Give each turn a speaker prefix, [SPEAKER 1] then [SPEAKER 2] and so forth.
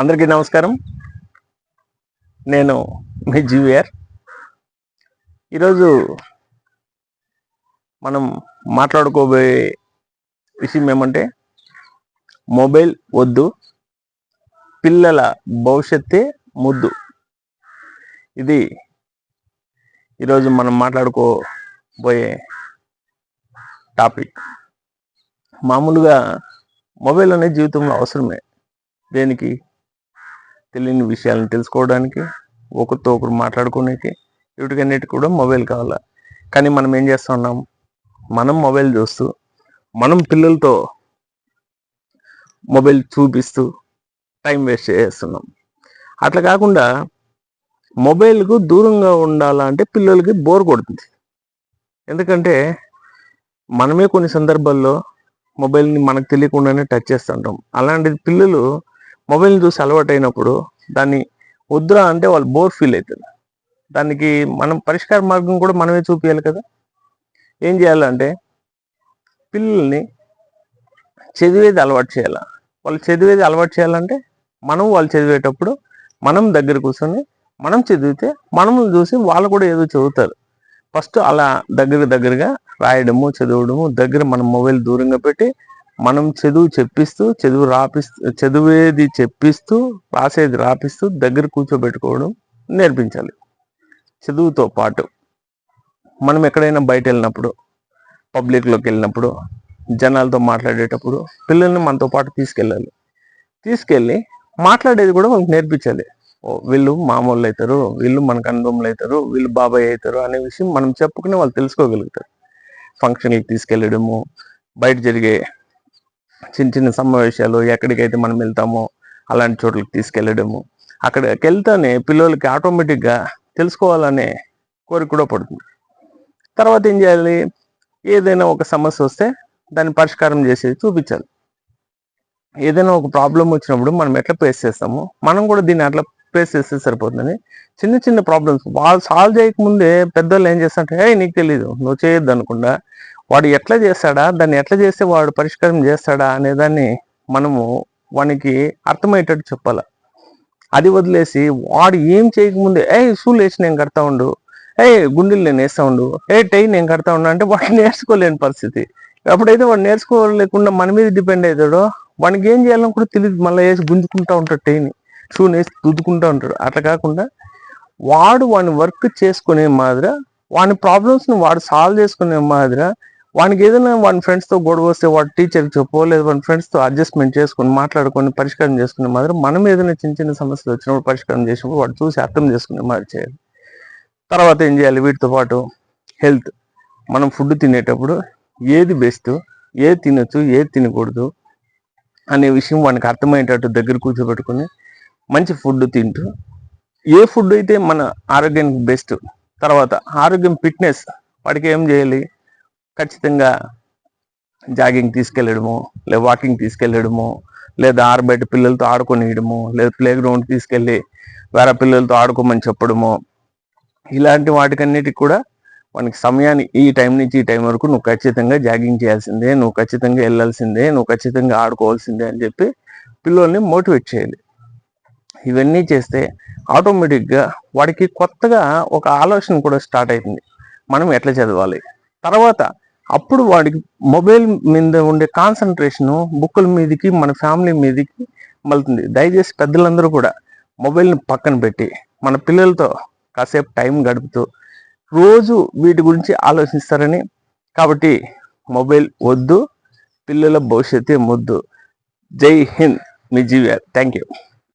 [SPEAKER 1] అందరికీ నమస్కారం. నేను మీ జీవిఆర్. ఈరోజు మనం మాట్లాడుకోబోయే విషయం ఏమంటే మొబైల్ వద్దు, పిల్లల భవిష్యత్తే ముద్దు. ఇది ఈరోజు మనం మాట్లాడుకోబోయే టాపిక్. మామూలుగా మొబైల్ అనేది జీవితంలో అవసరమే. దేనికి? తెలియని విషయాలను తెలుసుకోవడానికి, ఒకరితో ఒకరు మాట్లాడుకోవడానికి, వీటికన్నిటికి కూడా మొబైల్ కావాలా. కానీ మనం ఏం చేస్తున్నాం? మనం మొబైల్ చూస్తూ మనం పిల్లలతో మొబైల్ చూపిస్తూ టైం వేస్ట్ చేస్తున్నాం. అట్లా కాకుండా మొబైల్కు దూరంగా ఉండాలంటే పిల్లలకి బోర్ కొడుతుంది. ఎందుకంటే మనమే కొన్ని సందర్భాల్లో మొబైల్ని మనకు తెలియకుండానే టచ్ చేస్తుంటాం. అలాంటిది పిల్లలు మొబైల్ చూసి అలవాటు అయినప్పుడు దాన్ని వద్దురా అంటే వాళ్ళు బోర్ ఫీల్ అవుతారు. దానికి మనం పరిష్కార మార్గం కూడా మనమే చూపించాలి కదా. ఏం చేయాలంటే పిల్లల్ని చదివేది అలవాటు చేయాలి. వాళ్ళు చదివేది అలవాటు చేయాలంటే వాళ్ళు చదివేటప్పుడు మనం దగ్గర కూర్చొని మనం చదివితే మనల్ని చూసి వాళ్ళు కూడా ఏదో చదువుతారు. ఫస్ట్ అలా దగ్గరగా రాయడము, చదవడము, దగ్గర మనం మొబైల్ దూరంగా పెట్టి మనం చదివేది చెప్పిస్తూ రాసేది రాపిస్తూ దగ్గర కూర్చోబెట్టుకోవడం నేర్పించాలి. చదువుతో పాటు మనం ఎక్కడైనా బయట వెళ్ళినప్పుడు, పబ్లిక్లోకి వెళ్ళినప్పుడు, జనాలతో మాట్లాడేటప్పుడు పిల్లల్ని మనతో పాటు తీసుకెళ్ళి మాట్లాడేది కూడా వాళ్ళకి నేర్పించాలి. వీళ్ళు మామూలు అవుతారు, వీళ్ళు మనకు అనుభవములు అవుతారు, వీళ్ళు బాబాయ్ అవుతారు అనే విషయం మనం చెప్పుకుని వాళ్ళు తెలుసుకోగలుగుతారు. ఫంక్షన్కి తీసుకెళ్ళడము, బయట జరిగే చిన్న సమావేశాలు, ఎక్కడికైతే మనం వెళ్తామో అలాంటి చోట్లకి తీసుకెళ్ళడము, అక్కడికి వెళ్తానే పిల్లలకి ఆటోమేటిక్గా తెలుసుకోవాలనే కోరిక కూడా పడుతుంది. తర్వాత ఏం చేయాలి? ఏదైనా ఒక సమస్య వస్తే దాన్ని పరిష్కారం చేసేది చూపించాలి. ఏదైనా ఒక ప్రాబ్లం వచ్చినప్పుడు మనం ఎట్లా ఫేస్ చేస్తామో మనం కూడా దీన్ని అట్లా ఫేస్ చేస్తే సరిపోతుందని చిన్న ప్రాబ్లమ్స్ వాళ్ళు సాల్వ్ చేయకముందే పెద్దవాళ్ళు ఏం చేస్తారంటే నీకు తెలీదు, నువ్వు చేయొద్దు అనకుండా వాడు ఎట్లా చేస్తాడా, దాన్ని ఎట్లా చేస్తే వాడు పరిష్కారం చేస్తాడా అనేదాన్ని మనము వానికి అర్థమయ్యేటట్టు చెప్పాలి. అది వదిలేసి వాడు ఏం చేయకముందే షూలు వేసి నేను కడతా ఉండు, గుండెలు నేను వేస్తా ఉండు, టై నేను కడతా ఉండు అంటే వాడు నేర్చుకోలేని పరిస్థితి. ఎప్పుడైతే వాడు నేర్చుకోలేకుండా మన మీద డిపెండ్ అవుతాడో వానికి ఏం చేయాలని కూడా తెలియదు. మళ్ళీ వేసి గుంజుకుంటా ఉంటాడు, టైని షూని వేసి దుద్దుకుంటూ ఉంటాడు. అట్లా కాకుండా వాని వర్క్ చేసుకునే మాదిర, వాని ప్రాబ్లమ్స్ని వాడు సాల్వ్ చేసుకునే మాదిర, వానికి ఏదైనా వాని ఫ్రెండ్స్తో గొడవ వస్తే వాడు టీచర్కి చెప్పో, లేదా వాని ఫ్రెండ్స్తో అడ్జస్ట్మెంట్ చేసుకొని మాట్లాడుకొని పరిష్కారం చేసుకునే మాదిరి, మనం ఏదైనా చిన్న సమస్యలు వచ్చినప్పుడు పరిష్కారం చేసినప్పుడు వాడు చూసి అర్థం చేసుకునే మాదిరి చేయాలి. తర్వాత ఏం చేయాలి? వీటితో పాటు హెల్త్. మనం ఫుడ్ తినేటప్పుడు ఏది బెస్ట్, ఏది తినొచ్చు, ఏది తినకూడదు అనే విషయం వానికి అర్థమయ్యేటట్టు దగ్గర కూర్చోబెట్టుకుని మంచి ఫుడ్ తింటూ, ఏ ఫుడ్ అయితే మన ఆరోగ్యానికి బెస్ట్, తర్వాత ఆరోగ్యం ఫిట్నెస్, వాడికి ఏం చేయాలి? ఖచ్చితంగా జాగింగ్ తీసుకెళ్ళడము, లేదా వాకింగ్ తీసుకెళ్ళడము, లేదా ఆరుబయట పిల్లలతో ఆడుకొనియడము, లేదా ప్లే గ్రౌండ్ తీసుకెళ్ళి వేరే పిల్లలతో ఆడుకోమని చెప్పడము, ఇలాంటి వాటికన్నిటికి కూడా మనకి సమయాన్ని ఈ టైం నుంచి ఈ టైం వరకు నువ్వు ఖచ్చితంగా జాగింగ్ చేయాల్సిందే, నువ్వు ఖచ్చితంగా వెళ్ళాల్సిందే, నువ్వు ఖచ్చితంగా ఆడుకోవాల్సిందే అని చెప్పి పిల్లల్ని మోటివేట్ చేయాలి. ఇవన్నీ చేస్తే ఆటోమేటిక్గా వాడికి కొత్తగా ఒక ఆలోచన కూడా స్టార్ట్ అవుతుంది, మనం ఎట్లా చదవాలి. తర్వాత అప్పుడు వాడికి మొబైల్ మీద ఉండే కాన్సన్ట్రేషను బుక్కుల మీదకి, మన ఫ్యామిలీ మీదకి మళ్తుంది. దయచేసి పెద్దలందరూ కూడా మొబైల్ని పక్కన పెట్టి మన పిల్లలతో కాసేపు టైం గడుపుతూ రోజు వీటి గురించి ఆలోచిస్తారని. కాబట్టి మొబైల్ వద్దు, పిల్లల భవిష్యత్తే ముద్దు. జై హింద్, మీ జీవిఆర్. Thank you.